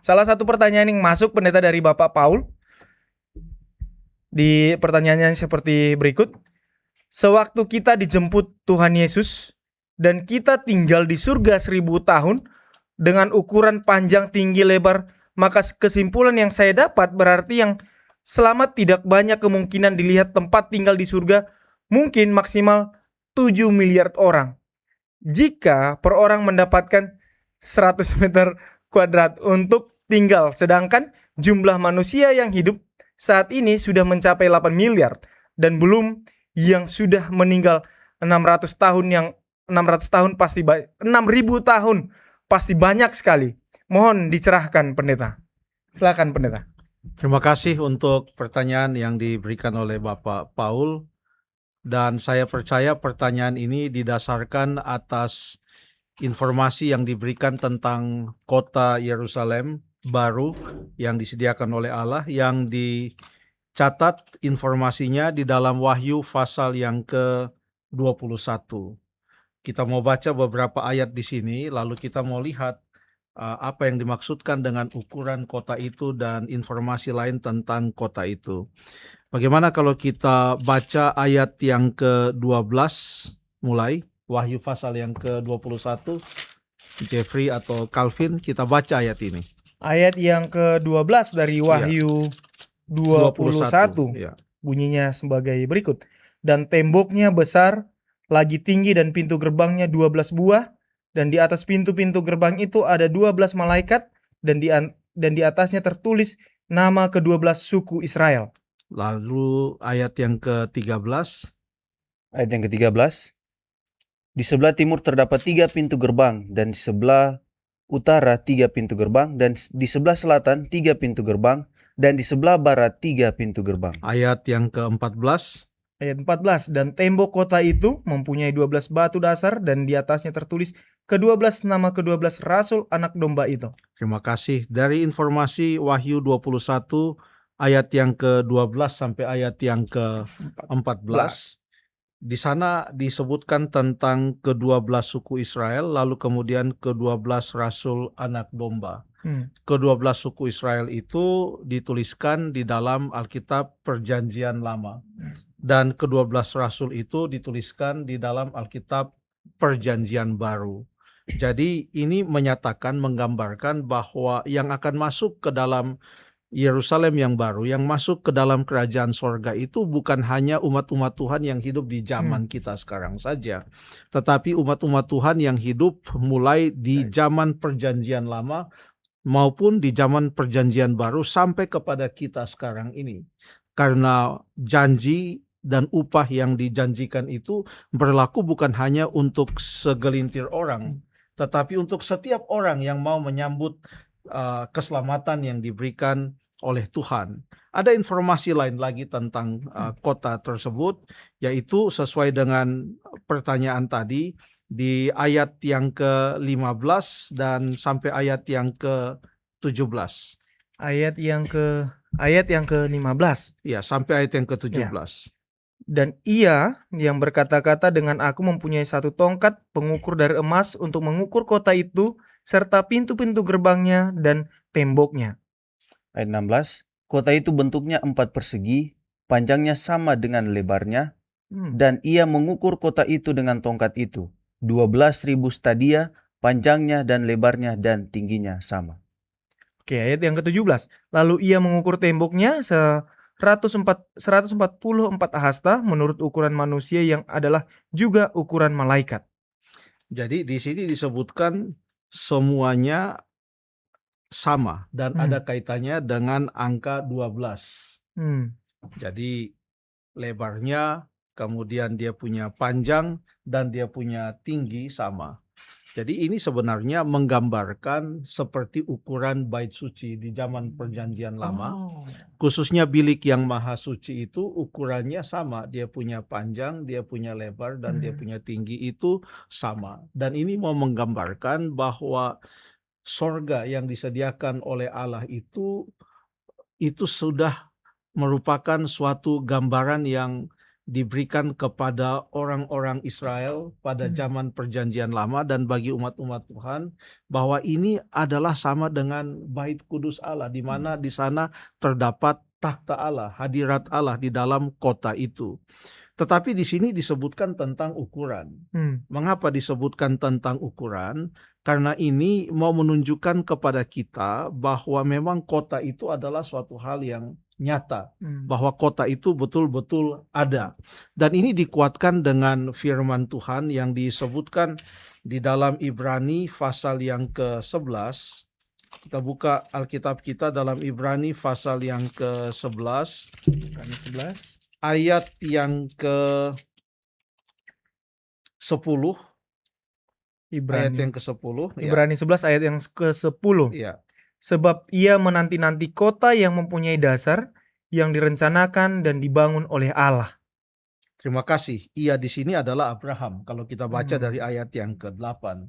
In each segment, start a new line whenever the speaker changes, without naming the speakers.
salah satu pertanyaan yang masuk pendeta dari Bapak Paul di pertanyaannya seperti berikut. Sewaktu kita dijemput Tuhan Yesus dan kita tinggal di surga 1000 tahun dengan ukuran panjang, tinggi, lebar, maka kesimpulan yang saya dapat berarti yang selamat tidak banyak kemungkinan dilihat tempat tinggal di surga, mungkin maksimal 7 miliar orang. Jika per orang mendapatkan 100 meter kuadrat untuk tinggal, sedangkan jumlah manusia yang hidup saat ini sudah mencapai 8 miliar dan belum yang sudah meninggal 600 tahun, yang 600 tahun pasti 6.000 tahun pasti banyak sekali. Mohon dicerahkan pendeta. Silakan pendeta.
Terima kasih untuk pertanyaan yang diberikan oleh Bapak Paul. Dan saya percaya pertanyaan ini didasarkan atas informasi yang diberikan tentang kota Yerusalem baru yang disediakan oleh Allah, yang dicatat informasinya di dalam Wahyu pasal yang ke-21. Kita mau baca beberapa ayat di sini, lalu kita mau lihat apa yang dimaksudkan dengan ukuran kota itu dan informasi lain tentang kota itu. Bagaimana kalau kita baca ayat yang ke-12 mulai, Wahyu pasal yang ke-21, Jeffrey atau Calvin, kita baca ayat ini.
Ayat yang ke-12 dari Wahyu 21
ya.
Bunyinya sebagai berikut. Dan temboknya besar, lagi tinggi, dan pintu gerbangnya 12 buah, dan di atas pintu-pintu gerbang itu ada 12 malaikat, dan di atasnya tertulis nama ke-12 suku Israel.
Lalu ayat yang ke-13.
Ayat yang ke-13. Di sebelah timur terdapat 3 pintu gerbang, dan di sebelah utara 3 pintu gerbang, dan di sebelah selatan 3 pintu gerbang, dan di sebelah barat 3 pintu gerbang.
Ayat yang ke-14.
Ayat 14. Dan tembok kota itu mempunyai 12 batu dasar, dan di atasnya tertulis ke-12 nama ke-12 rasul anak domba itu.
Terima kasih. Dari informasi Wahyu 21 ayat yang ke-12 sampai ayat yang ke-14, di sana disebutkan tentang ke-12 suku Israel, lalu kemudian ke-12 rasul anak domba. Ke-12 suku Israel itu dituliskan di dalam Alkitab Perjanjian Lama. Dan ke-12 rasul itu dituliskan di dalam Alkitab Perjanjian Baru. Jadi ini menyatakan, menggambarkan bahwa yang akan masuk ke dalam Yerusalem yang baru, yang masuk ke dalam kerajaan sorga itu bukan hanya umat-umat Tuhan yang hidup di zaman kita sekarang saja, tetapi umat-umat Tuhan yang hidup mulai di zaman Perjanjian Lama maupun di zaman Perjanjian Baru sampai kepada kita sekarang ini. Karena janji dan upah yang dijanjikan itu berlaku bukan hanya untuk segelintir orang, tetapi untuk setiap orang yang mau menyambut keselamatan yang diberikan oleh Tuhan. Ada informasi lain lagi tentang kota tersebut, yaitu sesuai dengan pertanyaan tadi, di ayat yang ke-15 dan sampai ayat yang ke-17.
Ayat yang ke-15.
Ya, sampai ayat yang ke-17.
Ya. Dan ia yang berkata-kata dengan aku mempunyai 1 tongkat pengukur dari emas untuk mengukur kota itu, serta pintu-pintu gerbangnya dan temboknya.
Ayat 16. Kota itu bentuknya 4 persegi, panjangnya sama dengan lebarnya, dan ia mengukur kota itu dengan tongkat itu. 12.000 stadia, panjangnya dan lebarnya dan tingginya sama.
Oke, ayat yang ke-17. Lalu ia mengukur temboknya 144 hasta menurut ukuran manusia yang adalah juga ukuran malaikat.
Jadi di sini disebutkan semuanya sama dan ada kaitannya dengan angka 12. Jadi lebarnya, kemudian dia punya panjang, dan dia punya tinggi sama. Jadi ini sebenarnya menggambarkan seperti ukuran bait suci di zaman Perjanjian Lama. Khususnya bilik yang maha suci itu ukurannya sama. Dia punya panjang, dia punya lebar, dan dia punya tinggi itu sama. Dan ini mau menggambarkan bahwa sorga yang disediakan oleh Allah itu sudah merupakan suatu gambaran yang diberikan kepada orang-orang Israel pada
Hmm.
zaman Perjanjian Lama dan bagi umat-umat Tuhan, bahwa ini adalah sama dengan Bait Kudus Allah, di mana di sana terdapat takhta Allah, hadirat Allah di dalam kota itu. Tetapi di sini disebutkan tentang ukuran. Mengapa disebutkan tentang ukuran? Karena ini mau menunjukkan kepada kita bahwa memang kota itu adalah suatu hal yang nyata, bahwa kota itu betul-betul ada. Dan ini dikuatkan dengan firman Tuhan yang disebutkan di dalam Ibrani pasal yang ke-11. Kita buka Alkitab kita dalam Ibrani pasal yang ke-11,
Ibrani 11.
ayat yang ke-10. Ayat yang ke-10.
Ibrani 11 ayat yang ke-10.
Ya.
Sebab ia menanti-nanti kota yang mempunyai dasar, yang direncanakan dan dibangun oleh Allah.
Terima kasih. Ia di sini adalah Abraham. Kalau kita baca dari ayat yang ke-8.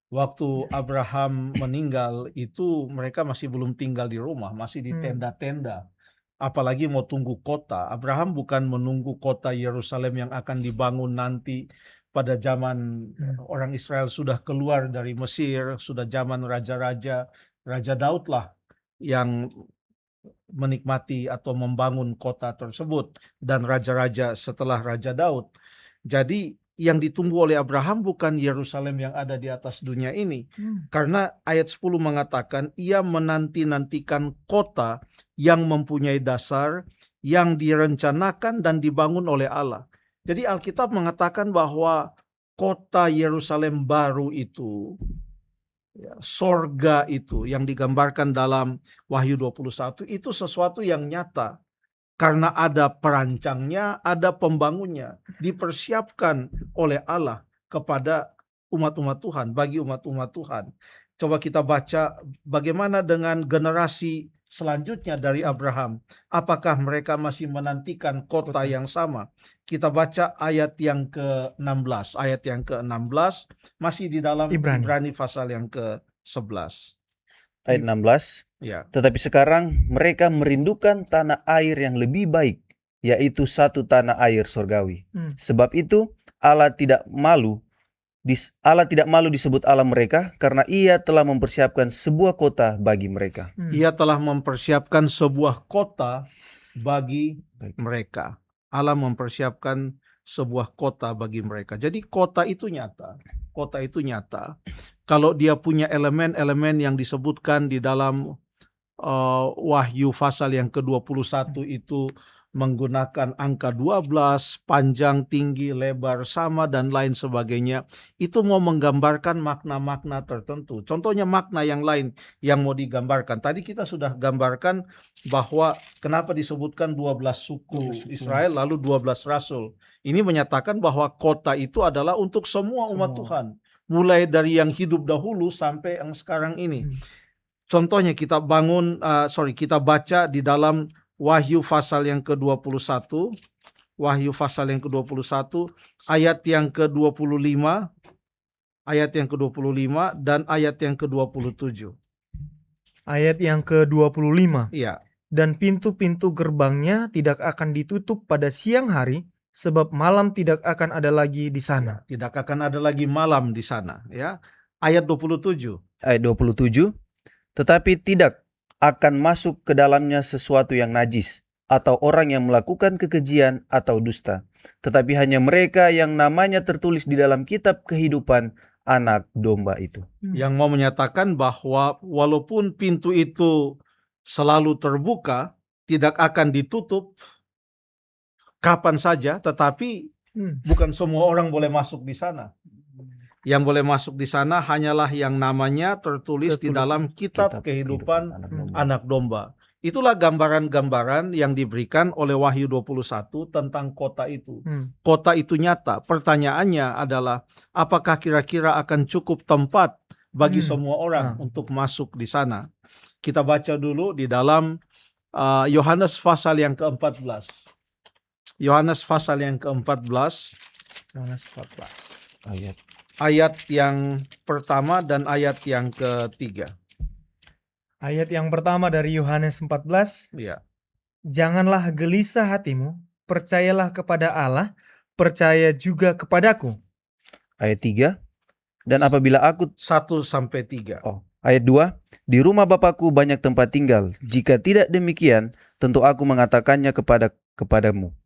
Waktu Abraham meninggal itu mereka masih belum tinggal di rumah, masih di tenda-tenda. Apalagi mau tunggu kota. Abraham bukan menunggu kota Yerusalem yang akan dibangun nanti pada zaman orang Israel sudah keluar dari Mesir, sudah zaman raja-raja. Raja Daud lah yang menikmati atau membangun kota tersebut, dan raja-raja setelah Raja Daud. Jadi yang ditunggu oleh Abraham bukan Yerusalem yang ada di atas dunia ini. Karena ayat 10 mengatakan ia menanti-nantikan kota yang mempunyai dasar, yang direncanakan dan dibangun oleh Allah. Jadi Alkitab mengatakan bahwa kota Yerusalem baru itu, sorga itu yang digambarkan dalam Wahyu 21 itu sesuatu yang nyata. Karena ada perancangnya, ada pembangunnya, dipersiapkan oleh Allah kepada umat-umat Tuhan, bagi umat-umat Tuhan. Coba kita baca bagaimana dengan generasi selanjutnya dari Abraham. Apakah mereka masih menantikan kota yang sama? Kita baca ayat yang ke-16. Ayat yang ke-16 masih di dalam Ibrani pasal yang ke-11.
Ayat 16.
Ya.
Tetapi sekarang mereka merindukan tanah air yang lebih baik, yaitu satu tanah air surgawi. Sebab itu Allah tidak malu disebut Allah mereka, karena ia telah mempersiapkan sebuah kota bagi mereka.
Ia telah mempersiapkan sebuah kota bagi mereka. Allah mempersiapkan sebuah kota bagi mereka. Jadi kota itu nyata. Kota itu nyata. Kalau dia punya elemen-elemen yang disebutkan di dalam Wahyu pasal yang ke-21 itu menggunakan angka 12, panjang, tinggi, lebar, sama, dan lain sebagainya. Itu mau menggambarkan makna-makna tertentu. Contohnya makna yang lain yang mau digambarkan. Tadi kita sudah gambarkan bahwa kenapa disebutkan 12 suku Israel lalu 12 rasul. Ini menyatakan bahwa kota itu adalah untuk semua umat Tuhan. Mulai dari yang hidup dahulu sampai yang sekarang ini. Contohnya kita kita baca di dalam Wahyu pasal yang ke-21, Wahyu pasal yang ke-21, ayat yang ke-25, ayat yang ke-25 dan ayat yang ke-27.
Ayat yang ke-25.
Iya.
Dan pintu-pintu gerbangnya tidak akan ditutup pada siang hari, sebab malam tidak akan ada lagi di sana.
Tidak akan ada lagi malam di sana, ya. Ayat 27.
Ayat 27. Tetapi tidak akan masuk ke dalamnya sesuatu yang najis, atau orang yang melakukan kekejian atau dusta, tetapi hanya mereka yang namanya tertulis di dalam kitab kehidupan anak domba itu.
Yang mau menyatakan bahwa walaupun pintu itu selalu terbuka, tidak akan ditutup kapan saja, tetapi bukan semua orang boleh masuk di sana. Yang boleh masuk di sana hanyalah yang namanya tertulis di dalam kitab kehidupan anak domba. Itulah gambaran-gambaran yang diberikan oleh Wahyu 21 tentang kota itu. Kota itu nyata. Pertanyaannya adalah apakah kira-kira akan cukup tempat bagi semua orang untuk masuk di sana? Kita baca dulu di dalam Yohanes pasal yang ke-14. Yohanes pasal yang ke-14.
Yohanes 14.
Ayat yang pertama dan ayat yang ketiga.
Ayat yang pertama dari Yohanes 14.
Ya.
Janganlah gelisah hatimu, percayalah kepada Allah, percaya juga kepadaku.
Ayat 3. Dan apabila aku
1 sampai 3.
Ayat 2, di rumah Bapakku banyak tempat tinggal. Jika tidak demikian, tentu aku mengatakannya kepadamu.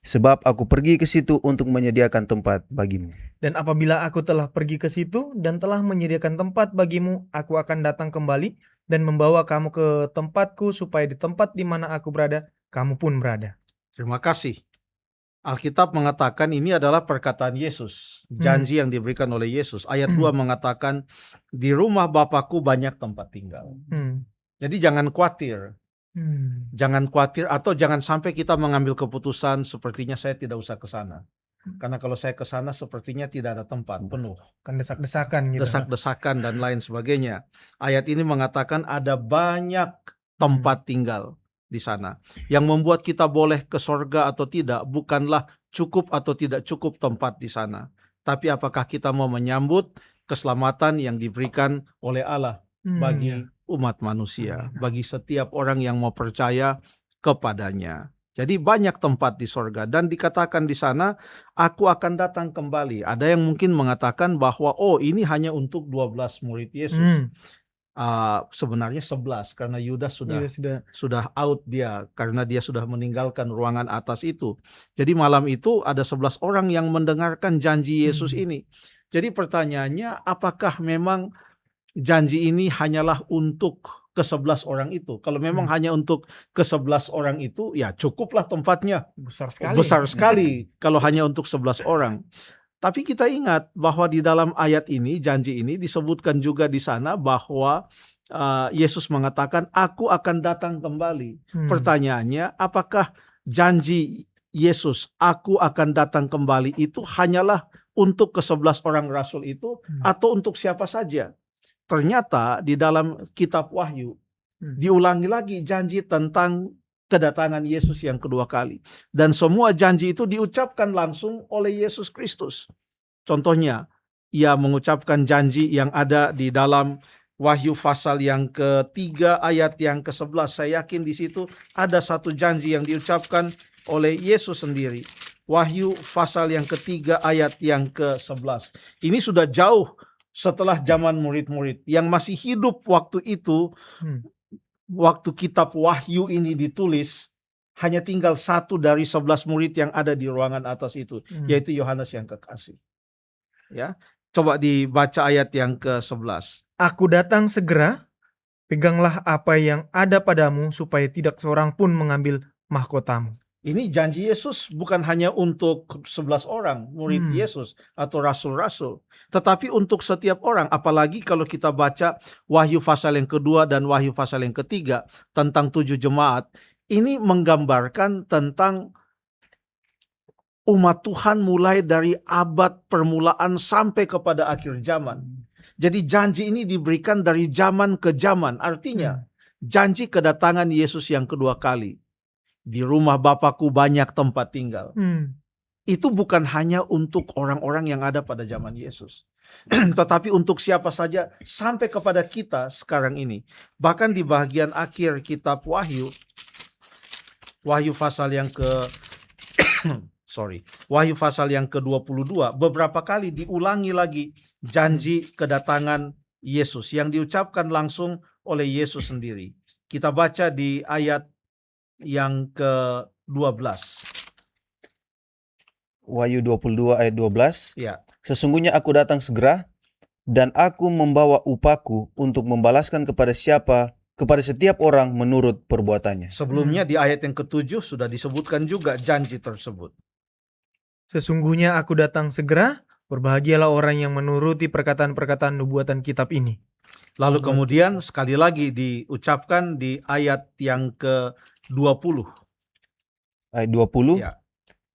Sebab aku pergi ke situ untuk menyediakan tempat bagimu.
Dan apabila aku telah pergi ke situ dan telah menyediakan tempat bagimu, aku akan datang kembali dan membawa kamu ke tempatku, supaya di tempat di mana aku berada, kamu pun berada.
Terima kasih. Alkitab mengatakan ini adalah perkataan Yesus, janji yang diberikan oleh Yesus. Ayat 2 mengatakan, di rumah Bapakku banyak tempat tinggal. Jadi jangan khawatir. Jangan khawatir atau jangan sampai kita mengambil keputusan sepertinya saya tidak usah ke sana. Karena kalau saya ke sana sepertinya tidak ada tempat, penuh.
Kan desak-desakan gitu.
Desak-desakan dan lain sebagainya. Ayat ini mengatakan ada banyak tempat tinggal di sana. Yang membuat kita boleh ke sorga atau tidak bukanlah cukup atau tidak cukup tempat di sana. Tapi apakah kita mau menyambut keselamatan yang diberikan oleh Allah bagi umat manusia, bagi setiap orang yang mau percaya kepadanya. Jadi banyak tempat di sorga dan dikatakan di sana, aku akan datang kembali. Ada yang mungkin mengatakan bahwa ini hanya untuk 12 murid Yesus. Sebenarnya 11 karena Yudas sudah out dia karena dia sudah meninggalkan ruangan atas itu. Jadi malam itu ada 11 orang yang mendengarkan janji Yesus ini. Jadi pertanyaannya, apakah memang janji ini hanyalah untuk ke-11 orang itu? Kalau memang hanya untuk ke-11 orang itu, ya cukuplah tempatnya.
Besar sekali.
Besar sekali kalau hanya untuk 11 orang. Tapi kita ingat bahwa di dalam ayat ini, janji ini disebutkan juga di sana bahwa Yesus mengatakan, aku akan datang kembali. Pertanyaannya, apakah janji Yesus, aku akan datang kembali itu hanyalah untuk ke-11 orang rasul itu atau untuk siapa saja? Ternyata di dalam kitab Wahyu diulangi lagi janji tentang kedatangan Yesus yang kedua kali. Dan semua janji itu diucapkan langsung oleh Yesus Kristus. Contohnya, ia mengucapkan janji yang ada di dalam Wahyu pasal yang ketiga ayat yang ke-11. Saya yakin di situ ada satu janji yang diucapkan oleh Yesus sendiri. Wahyu pasal yang ketiga ayat yang ke-11. Ini sudah jauh setelah zaman murid-murid yang masih hidup waktu itu. Waktu kitab Wahyu ini ditulis, hanya tinggal 1 dari 11 murid yang ada di ruangan atas itu, yaitu Yohanes yang kekasih. Ya, coba dibaca ayat yang ke-11.
Aku datang segera, peganglah apa yang ada padamu, supaya tidak seorang pun mengambil mahkotamu.
Ini janji Yesus bukan hanya untuk 11 orang murid Yesus atau rasul-rasul, tetapi untuk setiap orang. Apalagi kalau kita baca Wahyu pasal yang kedua dan Wahyu pasal yang ketiga tentang 7 jemaat. Ini menggambarkan tentang umat Tuhan mulai dari abad permulaan sampai kepada akhir zaman. Jadi janji ini diberikan dari zaman ke zaman. Artinya janji kedatangan Yesus yang kedua kali. Di rumah Bapakku banyak tempat tinggal. Itu bukan hanya untuk orang-orang yang ada pada zaman Yesus. Tetapi untuk siapa saja sampai kepada kita sekarang ini. Bahkan di bagian akhir kitab Wahyu. Wahyu pasal yang Wahyu pasal yang ke-22. Beberapa kali diulangi lagi janji kedatangan Yesus. Yang diucapkan langsung oleh Yesus sendiri. Kita baca di ayat yang ke-12.
Wahyu 22 ayat 12.
Ya.
Sesungguhnya aku datang segera, dan aku membawa upahku untuk membalaskan kepada setiap orang menurut perbuatannya.
Sebelumnya di ayat yang ke-7 sudah disebutkan juga janji tersebut.
Sesungguhnya aku datang segera, berbahagialah orang yang menuruti perkataan-perkataan nubuatan kitab ini.
Lalu kemudian sekali lagi diucapkan di ayat yang ke-20.
Ayat 20.
Ya.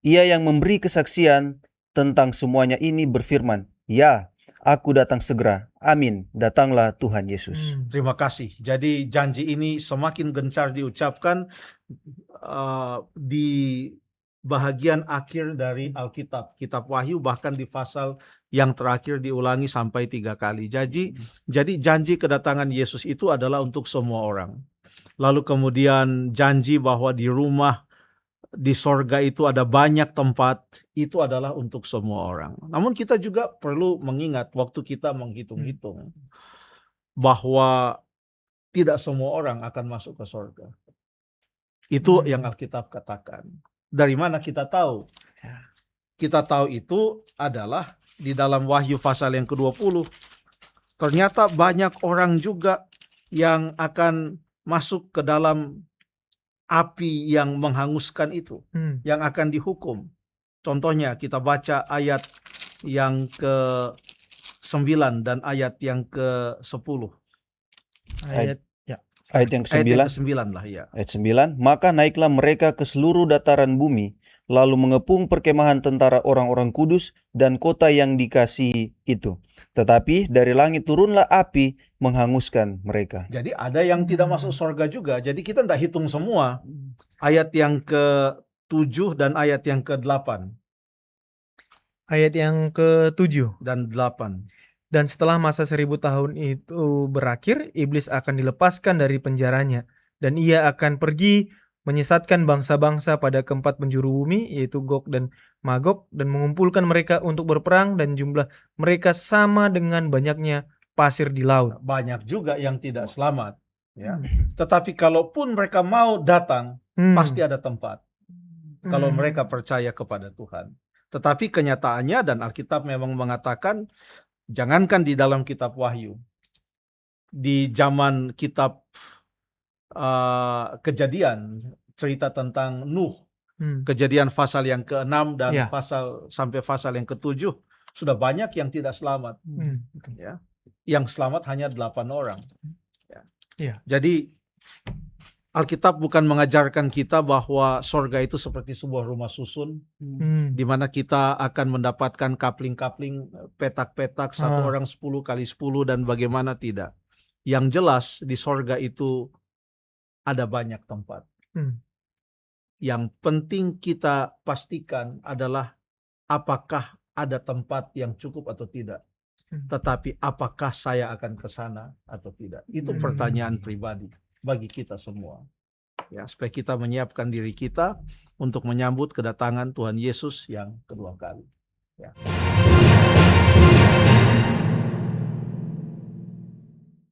Ia yang memberi kesaksian tentang semuanya ini berfirman, ya, aku datang segera. Amin. Datanglah Tuhan Yesus.
Terima kasih. Jadi janji ini semakin gencar diucapkan di bahagian akhir dari Alkitab. Kitab Wahyu bahkan di pasal yang terakhir diulangi sampai 3 kali. Jadi janji kedatangan Yesus itu adalah untuk semua orang. Lalu kemudian janji bahwa di rumah di sorga itu ada banyak tempat, itu adalah untuk semua orang. Namun kita juga perlu mengingat waktu kita menghitung-hitung bahwa tidak semua orang akan masuk ke sorga. Itu yang Alkitab katakan. Dari mana kita tahu? Kita tahu itu adalah di dalam Wahyu pasal yang ke-20. Ternyata banyak orang juga yang akan masuk ke dalam api yang menghanguskan itu, yang akan dihukum. Contohnya kita baca ayat yang ke-9 dan ayat yang ke-10.
Ayat yang
Ayat yang
ke-9.
ke-9 lah ya.
Ayat 9, maka naiklah mereka ke seluruh dataran bumi, lalu mengepung perkemahan tentara orang-orang kudus dan kota yang dikasihi itu. Tetapi dari langit turunlah api menghanguskan mereka.
Jadi ada yang tidak masuk surga juga. Jadi kita tidak hitung semua. Ayat yang ke-7 dan ayat yang ke-8.
Ayat yang ke-7.
Dan 8.
Dan setelah masa 1000 tahun itu berakhir, iblis akan dilepaskan dari penjaranya, dan ia akan pergi menyesatkan bangsa-bangsa pada keempat penjuru bumi, yaitu Gog dan Magog, dan mengumpulkan mereka untuk berperang, dan jumlah mereka sama dengan banyaknya pasir di laut.
Banyak juga yang tidak selamat. Ya. Tetapi kalaupun mereka mau datang, pasti ada tempat. Kalau mereka percaya kepada Tuhan. Tetapi kenyataannya, dan Alkitab memang mengatakan, jangankan di dalam kitab Wahyu, di zaman kitab Kejadian, cerita tentang Nuh, Kejadian pasal yang ke-6 dan sampai pasal yang ke-7, sudah banyak yang tidak selamat. Ya. Yang selamat hanya 8 orang. Ya. Jadi Alkitab bukan mengajarkan kita bahwa sorga itu seperti sebuah rumah susun, di mana kita akan mendapatkan kapling-kapling, petak-petak, satu orang 10 kali 10 dan bagaimana, tidak. Yang jelas di sorga itu ada banyak tempat. Yang penting kita pastikan adalah apakah ada tempat yang cukup atau tidak. Tetapi apakah saya akan ke sana atau tidak. Itu pertanyaan pribadi bagi kita semua. Ya, supaya kita menyiapkan diri kita untuk menyambut kedatangan Tuhan Yesus yang kedua kali. Ya.